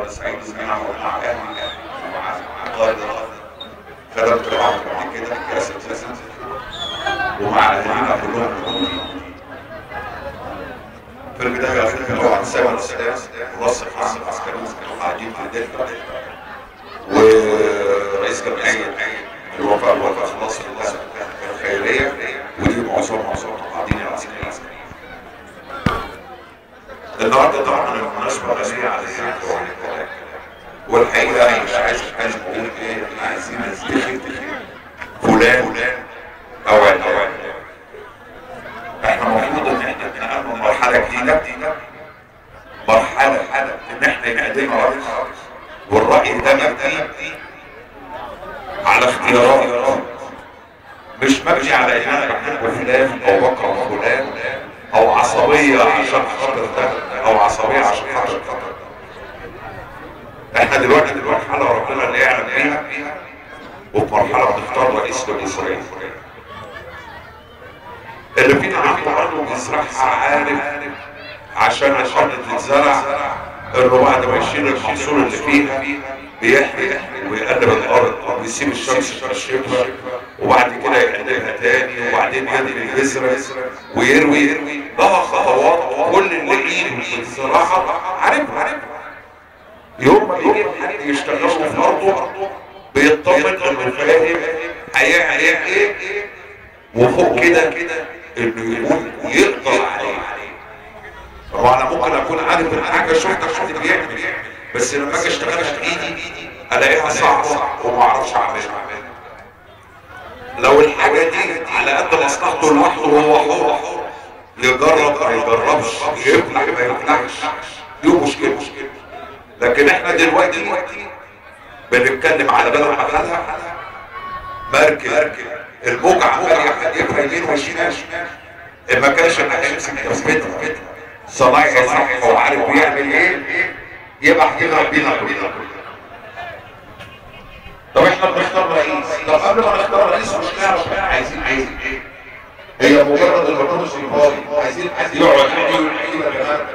سعيد الجامعة مع أهلي ومع قادة خدمت معهم قبل كده كأساتذة ومع أهلنا كلهم موجودين. في البداية أخذنا طبعا سامي الأستاذ وراسل حسن عسكريين كانوا قاعدين في الدلتا ورئيس جمعية الوفاء والإخلاص الخيرية ودي معظمهم قاعدين العسكريين. النهارده طبعا المناسبة غنية على الذكر والكلام والحقيقة أنا مش عايز أتكلم أقول إيه إحنا عايزين نفتخر فلان أو علان. إحنا المفروض إن إحنا نتنقل مرحلة جديدة مرحلة إن إحنا يبقى لنا رأي والرأي ده مبني على اختيارات مش مبني على إن أنا بحب فلان أو بكره فلان او عصبية عشان خاطر ده او عصبية عشان خاطر ده. احنا دلوقتي مرحلة ربنا اللي يعلم بيها وفي مرحلة بنختار رئيس للجمهورية اللي فينا عنده بيزرعها عارف عشان الارض تتزرع انه بعد ما يشيل المحصول اللي فيها بيحرق ويقلب الارض ويسيب الشمس تنشفها وبعد كده يقلبها تاني وبعدين يدري البذرة ويروي لها خطوات كل اللي ايده في الزراعة عارفها. يوم ما يجي حد يشتغل في ارضه بيطمن انه فاهم هيعمل ايه وفوق كده انه يقول يقدر عليه. طبعا انا ممكن اكون عارف الحاجه شفت حد بيعمل بس لما اجي اشتغلها بايدي الاقيها صعبه وما اعرفش اعملها. لو الحاجه دي على قد مصلحته لوحده وهو حر يجرب ما يجربش يفلح ما يفلحش دي مشكله. لكن احنا دلوقتي بنتكلم على بلد حالها مركب الموجة عمال يفهم يمين وشمال ما كانش هيمسك تثبيتها صنايعي صح وعارف بيعمل ايه يبقى احكينا بينا كلنا. طب احنا بنختار رئيس. طب قبل ما نختار رئيس مش نعرف احنا عايزين ايه؟ هي مجرد البطاطس الفاضي عايزين حد يقعد يقول كده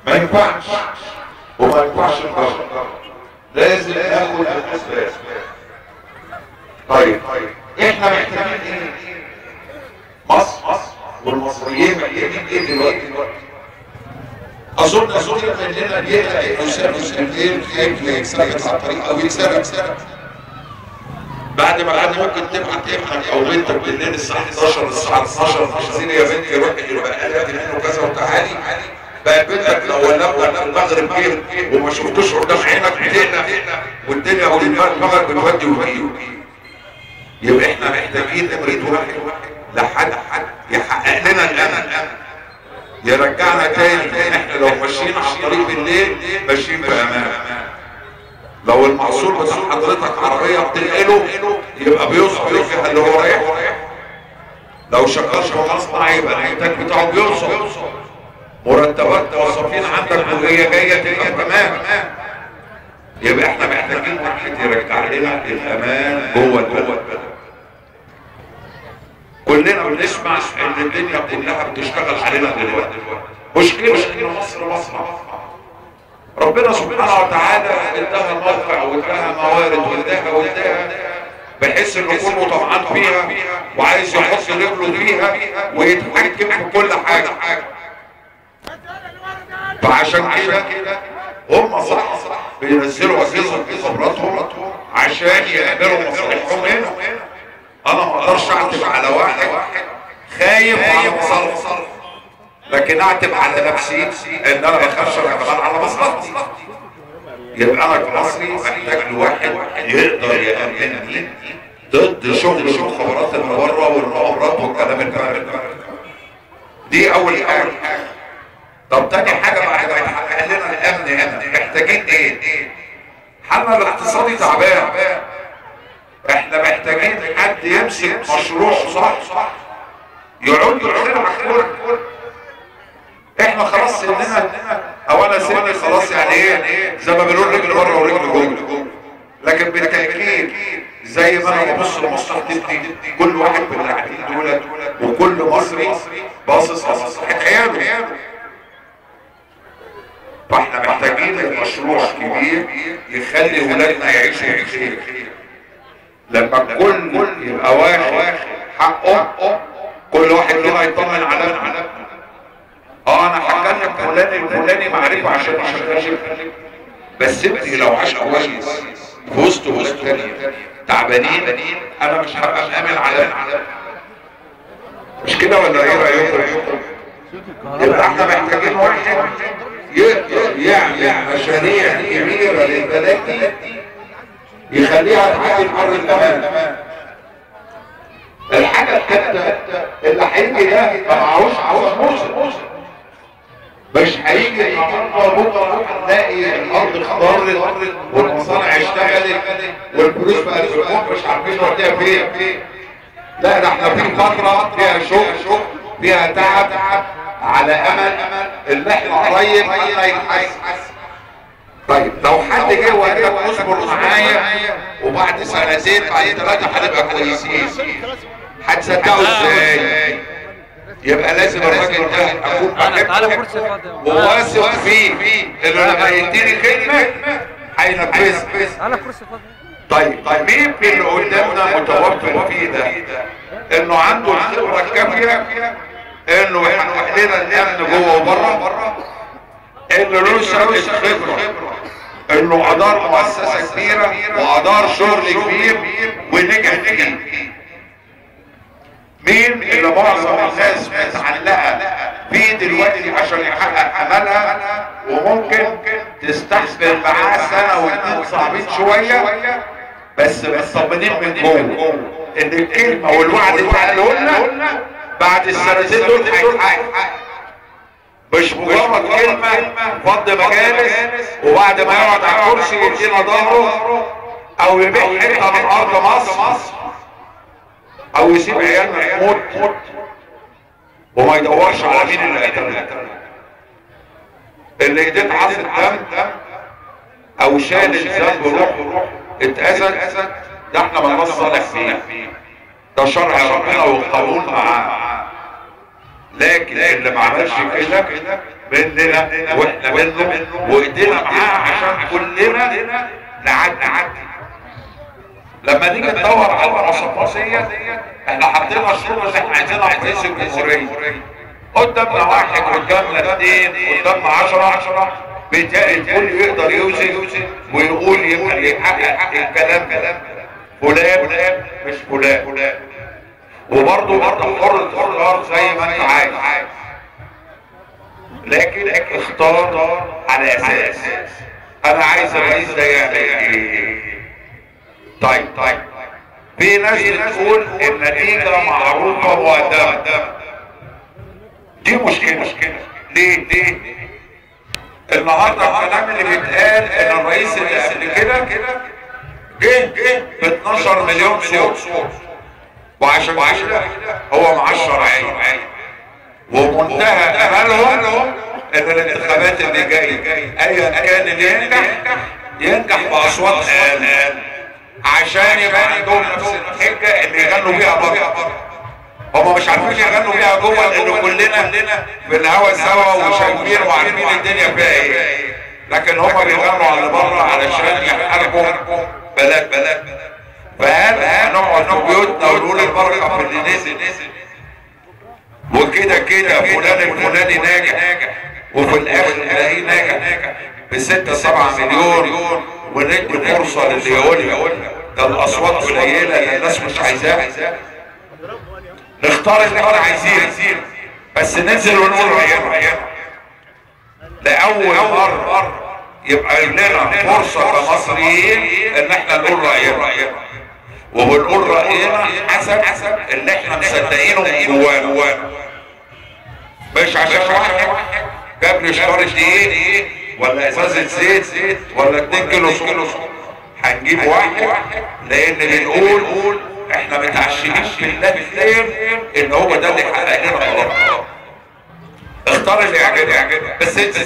ما ينفعش وما ينفعش نجرب لازم ناخد الاسباب. طيب احنا محتاجين ايه؟ مصر والمصريين محتاجين ايه دلوقتي؟ اظن مننا بيقلق يسافر سنتين خايف يتسرق على الطريق او يتسرق بعد ما كان ممكن تبعت ابنك او بنتك بالليل الساعه 11 الساعه 12 عايزين يا بنتي روحي يبقى قلقت منه وكذا وتعالي بقى بنتك لو ولعت المغرب كده وما شفتوش قدام عينك بتقلق والدنيا والمغرب بتودي وتجيب. يبقى احنا محتاجين نمرة واحد لحد يحقق لنا الامن يرجعنا تاني. احنا لو ماشيين على الطريق بالليل ماشيين بامان. لو المحصول بتاع حضرتك عربيه بتنقله يبقى بيوصل الجهه اللي هو رايح. لو شغال في مصنع يبقى الانتاج بتاعه بيوصل. مرتبات موظفين عندك وهي جايه تبقى تمام. يبقى احنا محتاجين واحد يرجع لنا الامان جوه البلد. كلنا بنسمع ان الدنيا كلها بتشتغل علينا دلوقتي. مشكله ان مصر ربنا سبحانه وتعالى اداها موقع واداها موارد واداها بحيث ان كله طمعان فيها وعايز يحط رجله فيها ويتحكم في كل حاجه. فعشان كده هم صح بينزلوا اجهزه خبراتهم عشان يقدروا مصالحهم هنا. انا ما اقدرش اعتب على واحد خايف على مصالحه لكن اعتب على نفسي ان انا ما اخافش كمان على مصلحتي. يبقى انا كمصري محتاج لواحد يقدر يأمنني ضد شغل المخابرات اللي بره والمؤامرات والكلام الفارغ دي اول حاجه. طب تاني حاجه بعد ما يتحقق لنا الامن هنا محتاجين ايه؟ حالنا الاقتصادي تعبان. احنا محتاجين حد يمسك مشروع صح يعود لنا محكور. احنا خلاص سننا او انا سني خلاص يعني ايه زي ما بنقول رجل بره ورجل جوه. لكن بالتاكيد زي ما انا ببص لمصلحتي كل واحد من اللاعبين دول وكل مصري باصص لمصلحه عياله. فاحنا مشروع كبير يخلي ولادنا يعيشوا بخير. لما الكل يبقى واخد حقه، كل واحد كده يطمن على انا هكلم فلان الفلاني معرفه عشان اشغل، بس ابني لو عاش كويس في وسط تانية تعبانين انا مش هبقى مأمن على مش كده ولا ايه رايكم؟ يبقى احنا محتاجين واحد يقدر يعمل مشاريع كبيره للبلد يخليها تعدي بر الامان. الحاجه الثالثه اللي هيجي ده ما معهوش موسم، مش هيجي النهارده بكره هنلاقي الارض خضرت والمصانع اشتغلت والفلوس بقت في البنوك مش عارفين نوديها فين. لا، ده احنا في فتره فيها شغل فيها تعب على امل ان احنا قريب ما يتحسن. طيب لو حد جه وقال لك اصبر معايا وبعد سنتين بعد 3 هنبقى كويسين، هتصدقوا ازاي؟ يبقى لازم الراجل ده اكون بحبه وواثق فيه انه لما يديني كلمه هينفذها. طيب مين في اللي قدامنا متوفر فيه ده؟ انه عنده الخبره الكافيه انه يحقق لنا الامن جوه وبره، انه له سابقه خبره، انه ادار مؤسسه كبيره وادار شغل كبير ونجح فيه. مين اللي معظم الناس متعلقه فيه دلوقتي عشان يحقق املها وممكن تستحمل معاه سنه واتنين صعبين شويه بس مطمنين من جوه ان الكلمه والوعد اللي قاله لنا بعد السنتين دول هيتحقق، مش مجرد كلمه فض مجالس وبعد ما يقعد على الكرسي يدينا ظهره او يبيع حته من ارض مصر او يسيب عيالنا تموت وما يدورش على مين اللي قتلنا، اللي ايديه عصت دم او شال الذنب روح اتأذت، ده احنا ما نصالح فيه، ده شرع ربنا والقانون معاه. لكن اللي ما عملش كده مننا واحنا منه وايدينا معاه عشان كلنا نعدي. لما نيجي ندور على الوسطية احنا حطينا الشروط اللي احنا عايزينها في رئيس الجمهورية. قدامنا واحد، قدامنا 2، قدامنا 10 بيتهيألي الكل يقدر يوزن ويقول يبقى اللي يحقق الكلام فلان مش فلان، وبرضه حر تختار زي ما انت عايز، لكن اختار على اساس انا عايز الرئيس ده يعمل ايه. طيب في ناس بتقول النتيجة معروفة مقدمة، دي مشكلة. ليه؟ النهارده الكلام اللي بيتقال ان الرئيس اللي قبل كده جه ب 12 مليون صوت وعشان كده هو معشر عين، ومنتهى املهم ان الانتخابات اللي جايه ايا كان اللي ينجح باصوات اقل عشان يبقى عندهم نفس الحجه اللي يغنوا بيها بره. هم مش عارفين يغنوا بيها جوه لان كلنا في الهوا سوا وشايفين وعارفين الدنيا فيها ايه، لكن هم بيغنوا على بره علشان يحاربوا بلد. فهل هنقعد في بيوتنا ونقول البركه في اللي نزل وكده فلان الفلاني ناجح وفي الاخر نلاقيه ناجح ب6-7 مليون وندي فرصه للي يقول ده الاصوات قليله اللي الناس مش عايزاها. نختار اللي احنا عايزينه بس ننزل ونقول راينا. لاول مره يبقى لنا فرصه كمصريين ان احنا نقول راينا، وبنقول راينا حسب اللي احنا مصدقينه من جوانا، مش عشان واحد جاب لي شكاره دقيق ولا ازازه زيت ولا 2 كيلو سكر. هنجيب واحد لان بنقول احنا متعشمين في الله بالخير ان هو ده اللي يحقق لنا غلط. اختار اللي يعجبك بس انت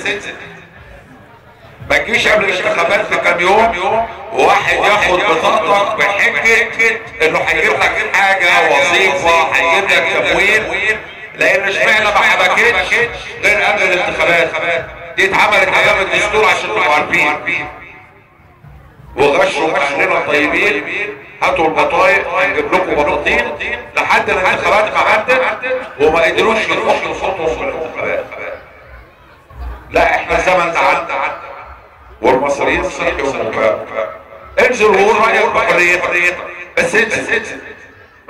ما تجيش قبل الانتخابات بكام يوم وواحد ياخد بطاقتك بحجه انه هيجيب لك حاجه وظيفه، هيجيب لك تمويل، لان اشمعنى ما حبكتش غير قبل الانتخابات. دي اتعملت ايام الدستور عشان تبقوا عارفين. وغشوا اهلنا الطيبين، هاتوا البطايق نجيب لكم بطاطين لحد الانتخابات ما عدت وما قدروش يحطوا صوتهم في الانتخابات. لا احنا الزمن ده عدى والمصريين صحيوا وفاقوا. انزل وقول رايك بحريتك، بس انزل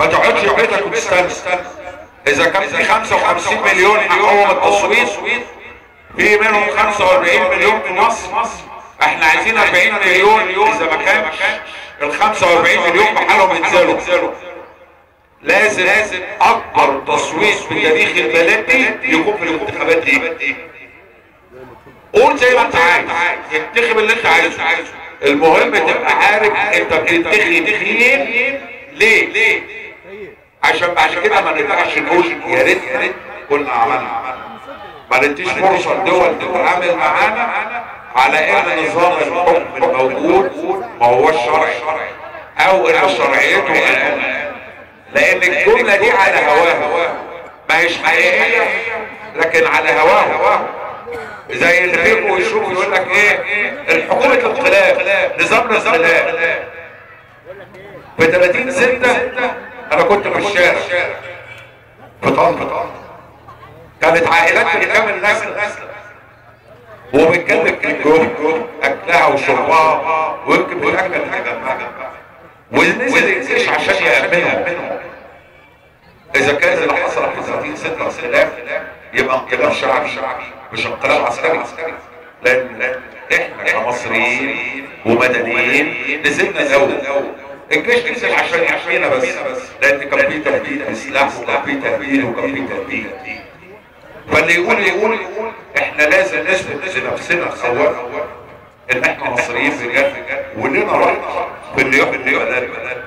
ما تقعدش في بيتك وتستنى. اذا كان في 55 مليون حقهم التصويت، في منهم 45 مليون في مصر، احنا عايزين 40 مليون. اذا ما كانش ال 45 مليون بحالهم ينزلوا. لازم اكبر تصويت في تاريخ البلد دي يكون في الانتخابات دي. قول زي ما انت عايز، انتخب اللي انت عايزه. المهم تبقى عارف انت بتنتخب مين ليه، عشان بعد كده ما نرجعش نقول يا ريت كنا عملنا. ما نديش فرصه الدول تتعامل معانا على ان نظام الحكم الموجود ما هوش شرعي او ان شرعيته قلقانه، لان الجمله دي على هواها ما هيش حقيقيه لكن على هواها. زي اللي فيكم يشوف يقول لك ايه الحكومه الانقلاب، نظام الانقلاب. في 30/6 انا كنت في الشارع في طنطا، كانت عائلات بتكمل نسل وبتكلم الجهد اكلها وشربها ويمكن بتاكل جنبها، ونزل الجيش عشان يأمنهم. اذا كان اللي حصل في 30/6 انقلاب يبقى انقلاب شعبي مش انقلاب عسكري، لان احنا كمصريين ومدنيين نزلنا الاول. الجيش نزل عشان يحمينا بس، لان كان في تهديد بسلاح وكان في تهديد وكان في تهديد. فاللي يقول احنا لازم نثبت لنفسنا اولا ان احنا مصريين بجد ولنا راي في اللي ياخد بلد.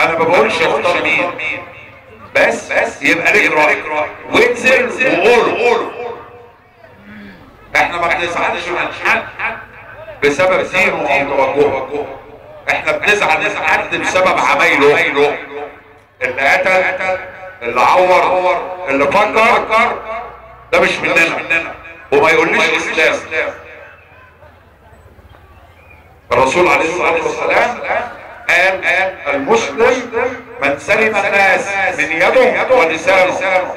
انا ما بقولش اختار مين، بس يبقى ليك راي وانزل وقوله. احنا ما بنزعلش من حد بسبب دينه او توجهه، احنا بنزعل من حد بسبب عمايله. اللي قتل، اللي عور، اللي فكر، ده مش مننا وما يقوليش اسلام. الرسول عليه الصلاه والسلام قال المسلم من سلم الناس من يده ولسانه.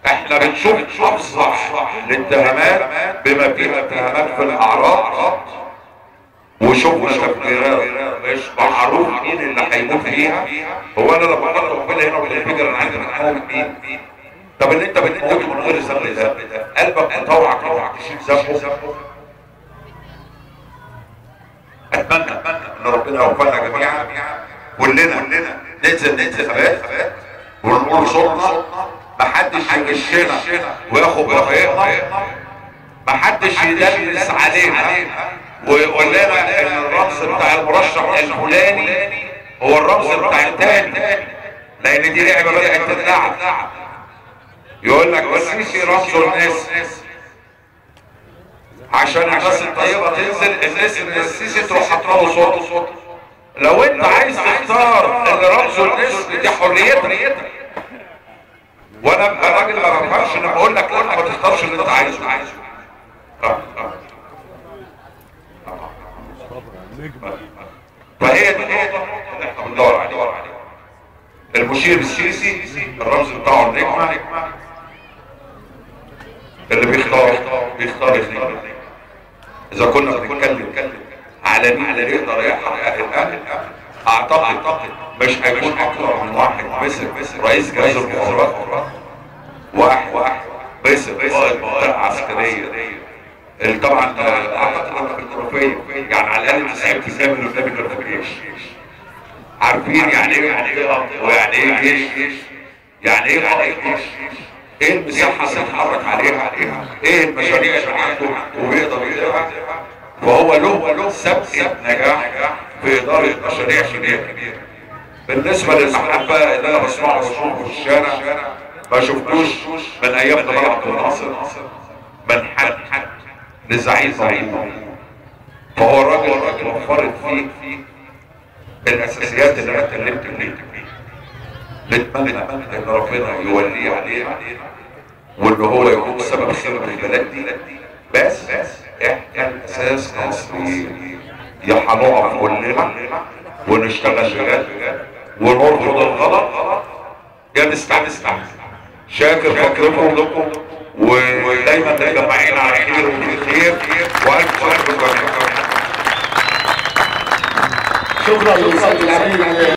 احنا بنشوف افصح الاتهامات بما فيها اتهامات في الاعراض، وشوفنا تفجيرات مش معروف مين اللي هيموت فيها. هو انا لما قلت ربنا هنا بالفجر انا عايز اتحول مين؟ طب اللي انت بتموت من غير ذنب ده قلبك مطوعك اوعى تشيل ذنبه. اتمنى ان ربنا يوفقنا جميعا كلنا ننزل انتخابات ونقول صوتنا، محدش يغشنا وياخد رفاقنا، محدش يدلس علينا ويقول لنا ان الرمز بتاع المرشح الفلاني هو الرمز بتاع التاني، لان دي لعبه بدات تتلعب. يقول لك السيسي رمزه الناس عشان الناس الطيبه تنزل، الناس ان السيسي تروح حاطه صوت. لو انت عايز تختار اللي رمزه الناس دي حريتك، وانا ابقى راجل ما بفهمش لما اقول لك لا ما تختارش اللي انت عايزه. فهي دي النقطه اللي احنا بندور عليها. المشير السيسي الرمز بتاعه النجمه، اللي بيختار النجمه. اذا كنا بنتكلم على مين اللي يقدر يحقق الامن، اعتقد مش هيكون اكثر من واحد مسك رئيس جهاز المخابرات، واحد مسك قائد منطقه عسكريه. طبعا اعتقد انا في الجغرافيه يعني على الاقل 90% من الناس ما بيجيش عارفين يعني ايه منطقه ويعني ايه جيش، يعني ايه قائد جيش، ايه المساحه اللي بيتحرك عليها، ايه المشاريع اللي عنده وبيقدر يديرها. فهو له سابقه نجاح في اداره مشاريع كبيره. بالنسبه للمحبه اللي انا بسمعه واشوفه في الشارع ما شفتوش من ايام جمال عبد الناصر من حد لزعيم. فهو الراجل وفرت فيه الاساسيات اللي انا اتكلمت فيها. نتمنى ان ربنا يولي علينا وان هو يكون سبب خير في البلد دي. بس احنا الاساس كمصريين يا هنقف كلنا ونشتغل بجد ونرفض الغلط يا نستعمل. شاكر فضلكم ودايما متجمعين على خير وفي خير والف شكر. شكرا لسيد العميد.